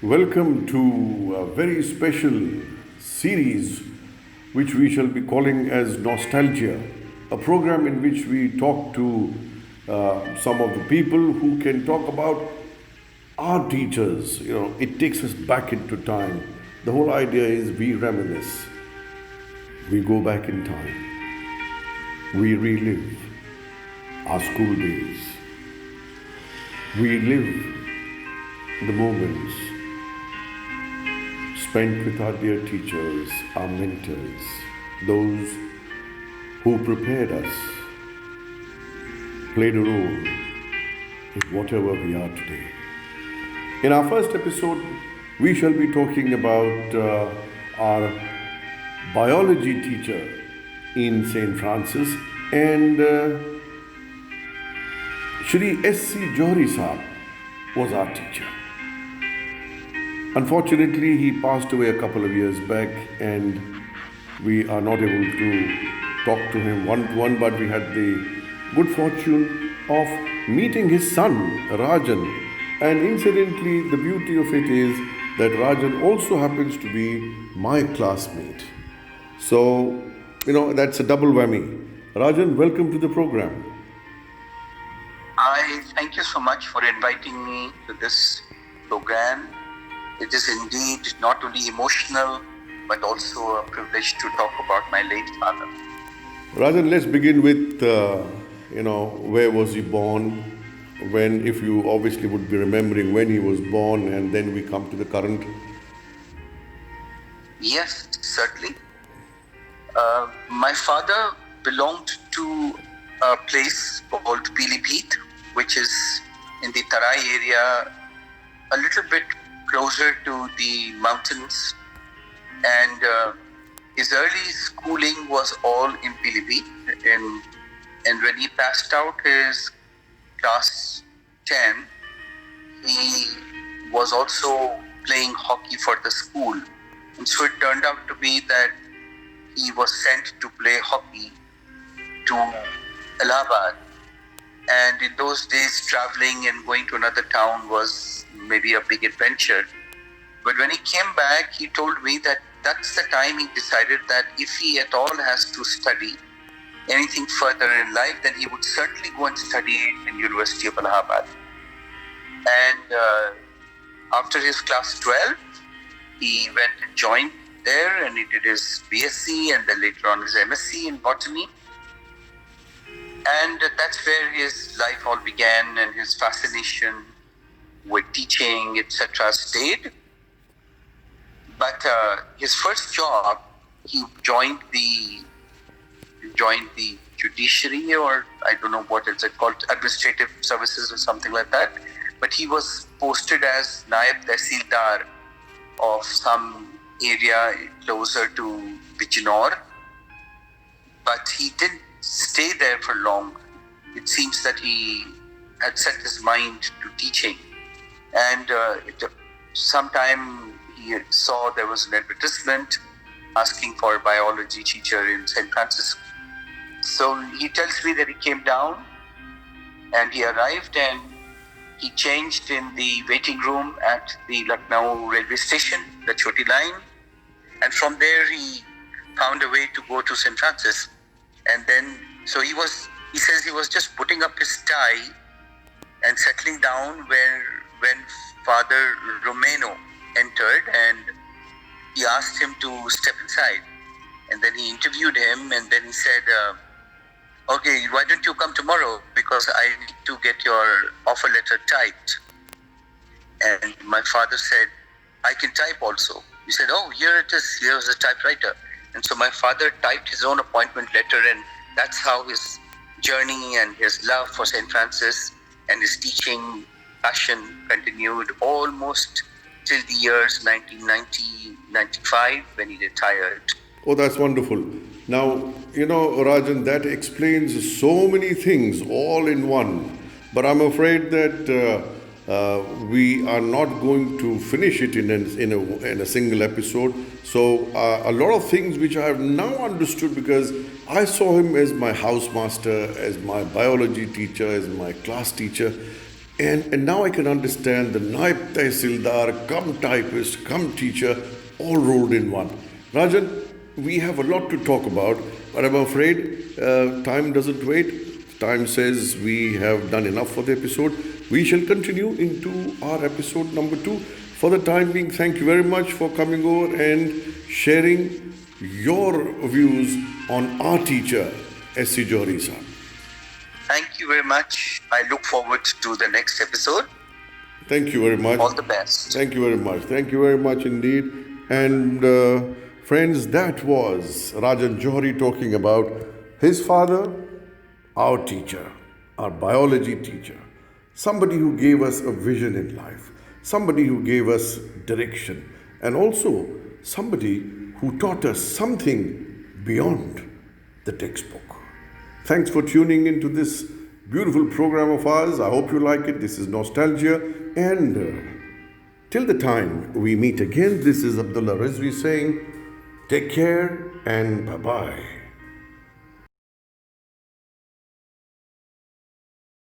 Welcome to a very special series which we shall be calling as Nostalgia, a program in which we talk to some of the people who can talk about our teachers. It takes us back into time. The whole idea is we reminisce, we go back in time, we relive our school days, we live the moments spent with our dear teachers, our mentors, those who prepared us, played a role in whatever we are today. In our first episode, we shall be talking about our biology teacher in St. Francis, and Shri S.C. Johri Saab was our teacher. Unfortunately, he passed away a couple of years back, and we are not able to talk to him one-to-one, but we had the good fortune of meeting his son, Rajan. And incidentally, the beauty of it is that Rajan also happens to be my classmate. So, that's a double whammy. Rajan, welcome to the program. I thank you so much for inviting me to this program. It is indeed not only emotional, but also a privilege to talk about my late father. Rajan, let's begin with, where was he born? When, if you obviously would be remembering when he was born, and then we come to the current. Yes, certainly. My father belonged to a place called Pilibhit, which is in the Tarai area, a little bit closer to the mountains, and his early schooling was all in Pilibhit, and when he passed out his class 10, he was also playing hockey for the school, and so it turned out to be that he was sent to play hockey to Allahabad. And in those days, traveling and going to another town was maybe a big adventure. But when he came back, he told me that that's the time he decided that if he at all has to study anything further in life, then he would certainly go and study in University of Allahabad. And after his class 12, he went and joined there, and he did his BSc and then later on his MSc in botany. And that's where his life all began, and his fascination with teaching, etc. stayed. But his first job, he joined the judiciary, or I don't know what it's called, administrative services or something like that. But he was posted as Naib Tehsildar of some area closer to Bijnor. But he didn't stay there for long. It seems that he had set his mind to teaching, and sometime he saw there was an advertisement asking for a biology teacher in St. Francis. So he tells me that he came down and he arrived, and he changed in the waiting room at the Lucknow railway station, the Choti line, and from there he found a way to go to St. Francis. And then, so he says he was just putting up his tie and settling down when Father Romano entered, and he asked him to step inside. And then he interviewed him, and then he said, okay, why don't you come tomorrow? Because I need to get your offer letter typed. And my father said, I can type also. He said, oh, here it is, here's a typewriter. And so my father typed his own appointment letter, and that's how his journey and his love for St. Francis and his teaching passion continued almost till the years 1990-95 when he retired. Oh, that's wonderful. Now, Rajan, that explains so many things all in one. But I'm afraid that we are not going to finish it in a single episode. So a lot of things which I have now understood, because I saw him as my housemaster, as my biology teacher, as my class teacher. And now I can understand the Naib Tehsildar, come typist, come teacher, all rolled in one. Rajan, we have a lot to talk about, but I'm afraid time doesn't wait. Time says we have done enough for the episode. We shall continue into our episode number 2. For the time being, thank you very much for coming over and sharing your views on our teacher, S.C. Johri sir. Thank you very much. I look forward to the next episode. Thank you very much. All the best. Thank you very much. Thank you very much indeed. And friends, that was Rajan Johri talking about his father, our teacher, our biology teacher, somebody who gave us a vision in life, somebody who gave us direction, and also somebody who taught us something beyond the textbook. Thanks for tuning into this beautiful program of ours. I hope you like it. This is Nostalgia. And till the time we meet again, this is Abdullah Rizvi saying, take care and bye-bye.